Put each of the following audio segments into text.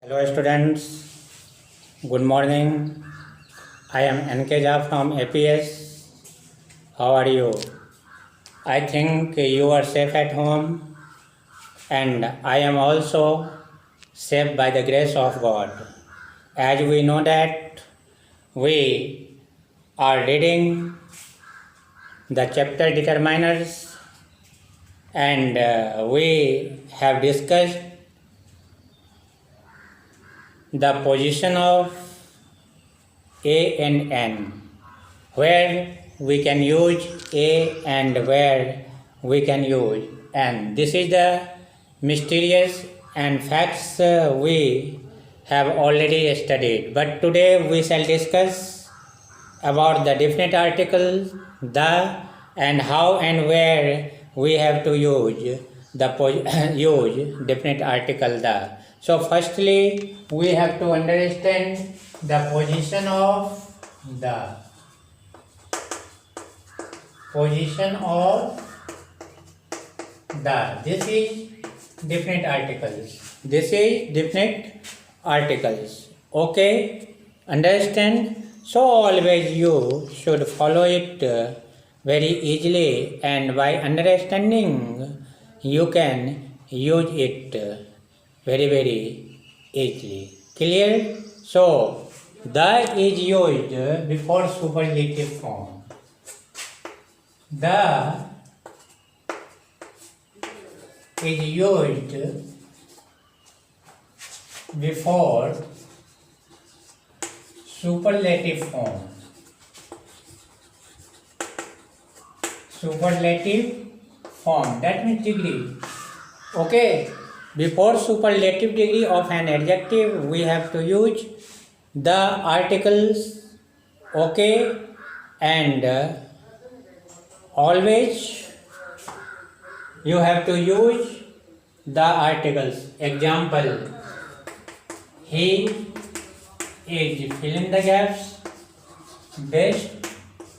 Hello students, good morning. I am NK Jha from APS. How are you? I think you are safe at home and I am also safe by the grace of God. As we know that we are reading the chapter determiners and we have discussed the position of A and N, where we can use A and where we can use N. This is the mysterious and facts we have already studied. But today we shall discuss about the definite article the and how and where we have to use the use definite article the. So firstly we have to understand the position of the this is definite articles. Okay, understand? So always you should follow it very easily, and by understanding you can use it very easily. Clear? So the is used before superlative form. The is used before superlative form. That means degree. Okay. Before superlative degree of an adjective, we have to use the articles. Okay. And always you have to use the articles. Example, he is fill in the gaps best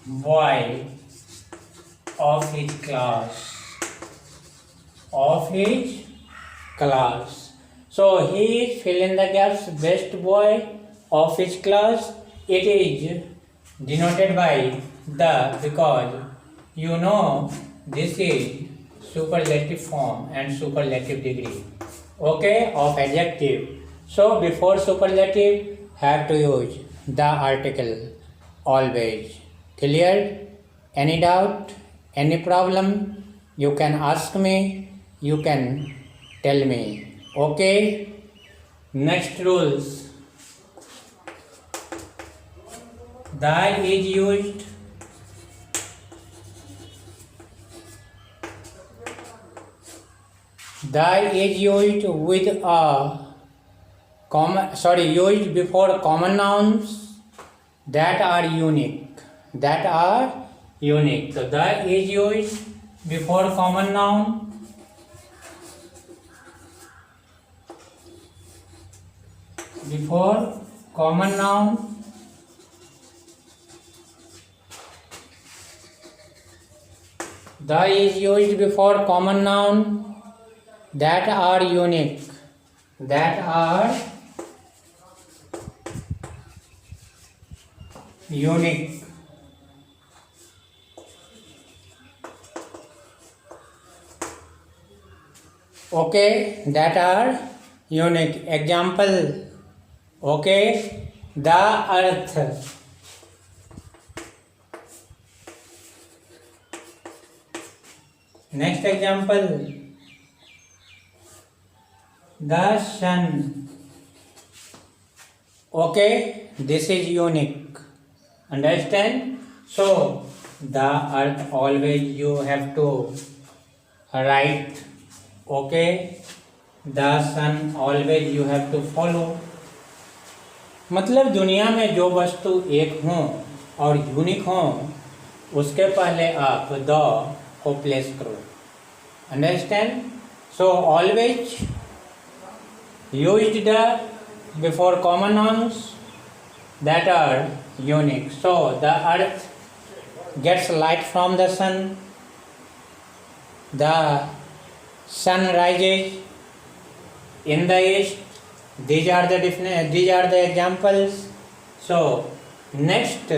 boy of his class. So he is fill in the gaps best boy of his class. It is denoted by the, because you know this is superlative form and superlative degree, okay, of adjective. So before superlative have to use the article always. Clear? Any doubt, any problem, you can ask me, you can tell me. Okay. Next rules. The is used with a used before common nouns that are unique. So the is used before common noun The is used before common noun that are unique. Okay, that are unique. Example, okay, the earth. Next example, the sun. Okay, this is unique. Understand? So the earth always you have to write. Okay, the sun always you have to follow. मतलब दुनिया में जो वस्तु एक हों और unique हों उसके पहले आप द को प्लेस करो. Understand? So always used the before common nouns that are unique. So the earth gets light from the sun. The sun rises in the east. These are the examples. So next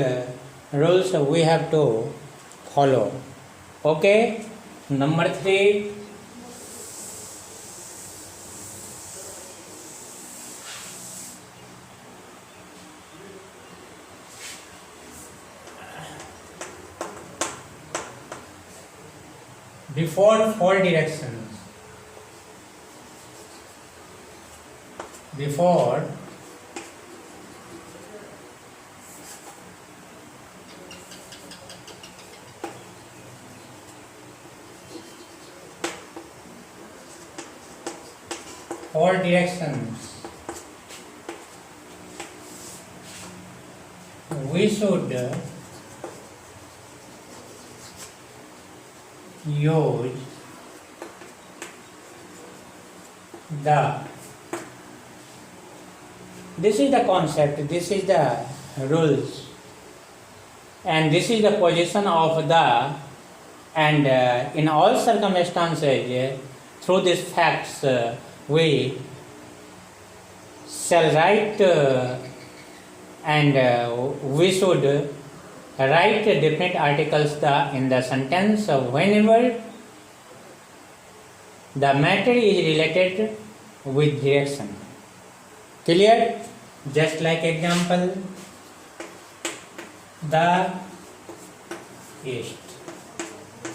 rules we have to follow. Okay. Number 3. Before four directions. Before four directions, we should use the, this is the concept, this is the rules, and this is the position of the, and in all circumstances through these facts we shall write and we should write definite articles in the sentence whenever the matter is related with direction. Clear? Just like example, the east.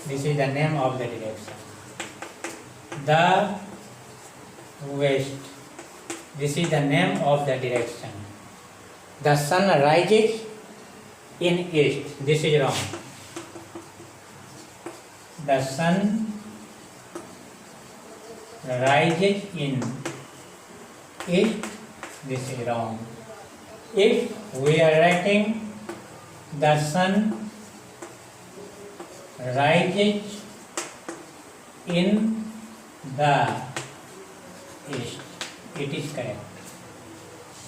This is the name of the direction. The west. This is the name of the direction. The sun rises in east. This is wrong. The sun rises in east. This is wrong. If we are writing the sun rises in the east, it is correct.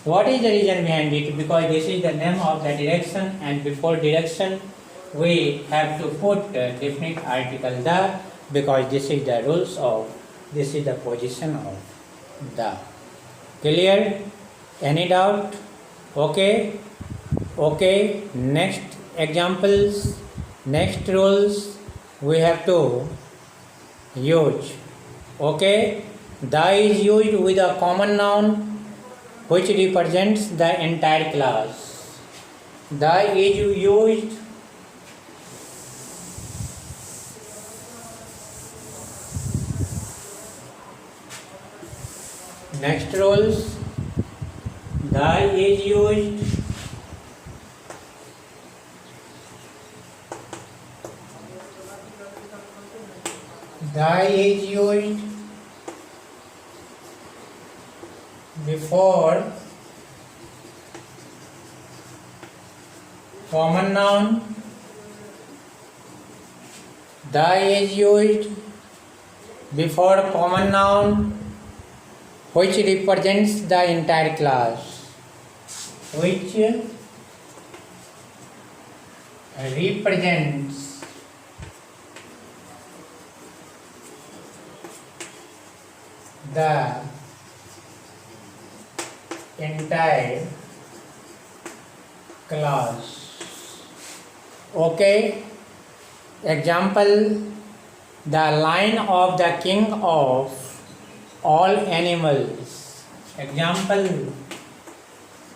What is the reason behind it? Because this is the name of the direction, and before direction we have to put definite article the, because this is the rules of, this is the position of the. Clear? Any doubt? Okay. Okay. Next examples, next rules we have to use. Okay. The is used with a common noun which represents the entire class. The is used next rules. The is used before common noun. The is used before common noun which represents the entire class. Which represents the entire class. Okay. Example, the line of the king of all animals. Example,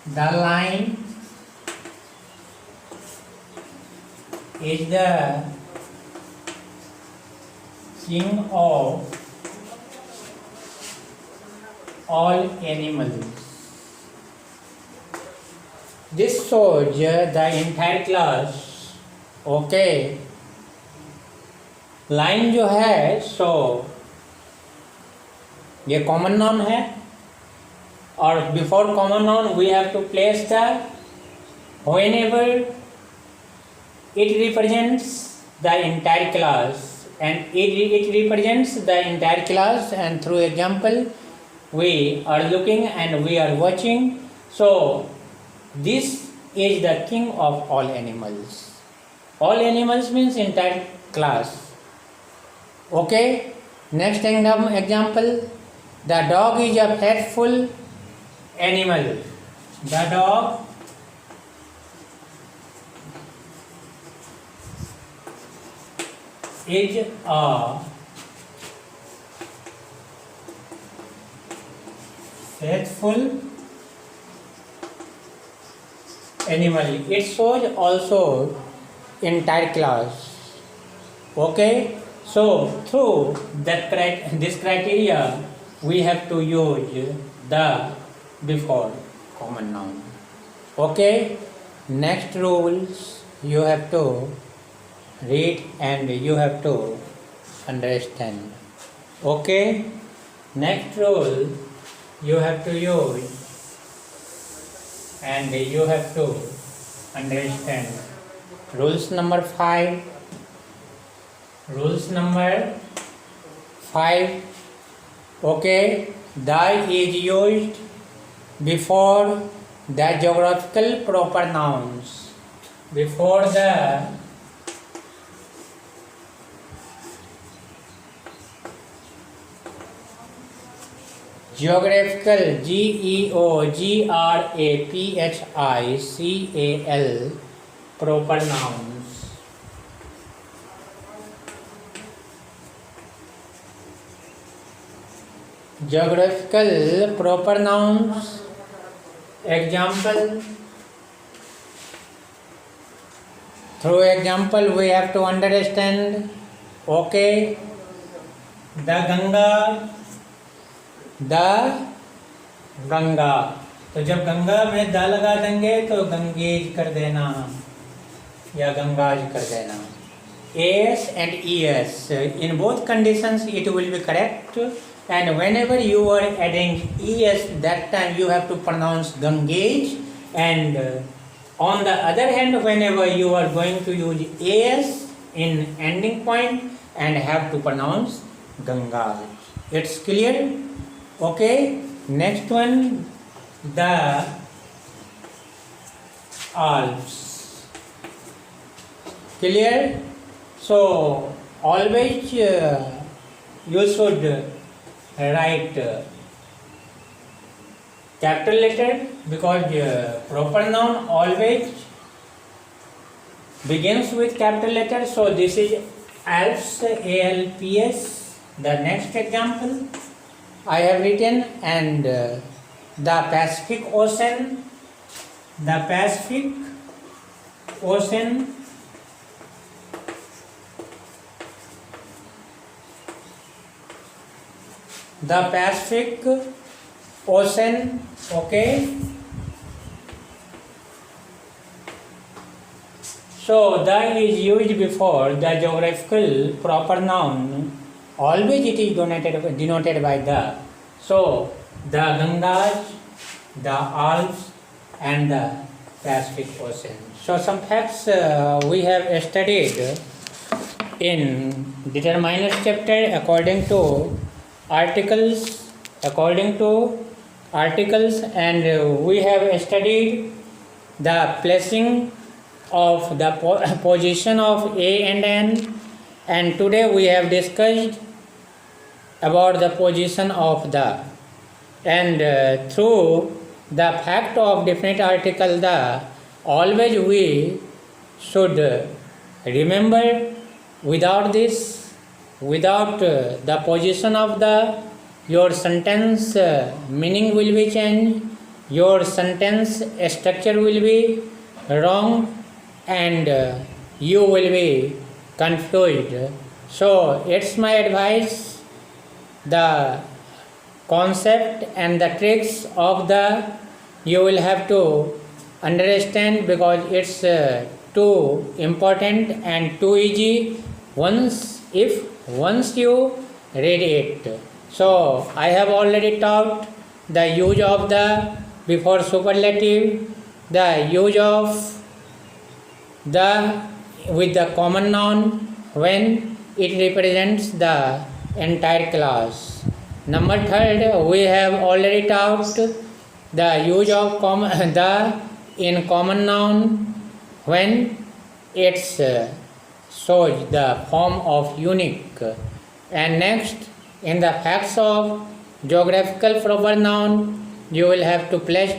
the line is the king of all animals. This shows the entire class. Okay. Line जो है सो ये common noun है, और before common noun we have to place the whenever it represents the entire class, and it represents the entire class, and through example we are looking and we are watching. So this is the king of all animals. All animals means entire class. Okay. Next example, the dog is a faithful animal. The dog is a faithful animal. It shows also entire class. Okay, so through this criteria we have to use the before common noun. Okay, next rules you have to read and you have to understand. Okay, next rule you have to use and you have to understand. Rules number 5. Rules number 5. Okay, the is used before the geographical proper nouns. Before the geographical, geographical proper nouns. Geographical proper nouns. Example. Through example we have to understand. Okay, the Ganga. तो जब गंगा में the लगा देंगे तो Ganges कर देना या गंगाज कर देना. AS and ES in both conditions it will be correct, and whenever you are adding ES, that time you have to pronounce Gangej, and on the other hand whenever you are going to use AS in ending point and have to pronounce Gangaj. It's clear? Okay, next one, the Alps. Clear? So always you should write capital letter, because proper noun always begins with capital letter. So this is Alps, ALPS. The next example I have written, and the Pacific Ocean. The Pacific Ocean. The Pacific Ocean. Okay. So the is used before the geographical proper noun. Always it is denoted by the. So the Gangas, the Alps, and the Pacific Ocean. So some facts we have studied in determiners chapter according to articles, and we have studied the placing of the position of A and N, and today we have discussed about the position of the, and through the fact of definite article the, always we should remember, without this, without the position of the, your sentence meaning will be changed, your sentence structure will be wrong, and you will be confused. So it's my advice, the concept and the tricks of the you will have to understand, because it's too important and too easy once you read it. So I have already taught the use of the before superlative, the use of the with the common noun when it represents the entire class. Number 3, we have already taught the use of the in common noun when it's shows the form of unique. And next, in the facts of geographical proper noun, you will have to place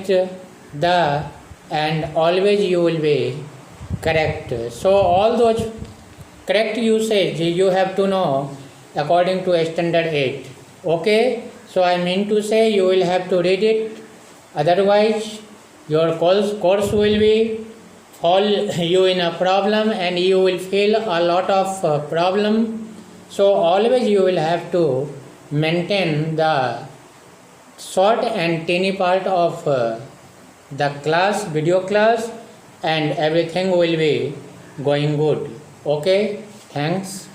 the and always you will be correct. So all those correct usage you have to know according to standard 8. Okay, so I mean to say you will have to read it, otherwise your course will be fall you in a problem and you will feel a lot of problem. So always you will have to maintain the short and tiny part of the class, video class, and everything will be going good. Okay, thanks.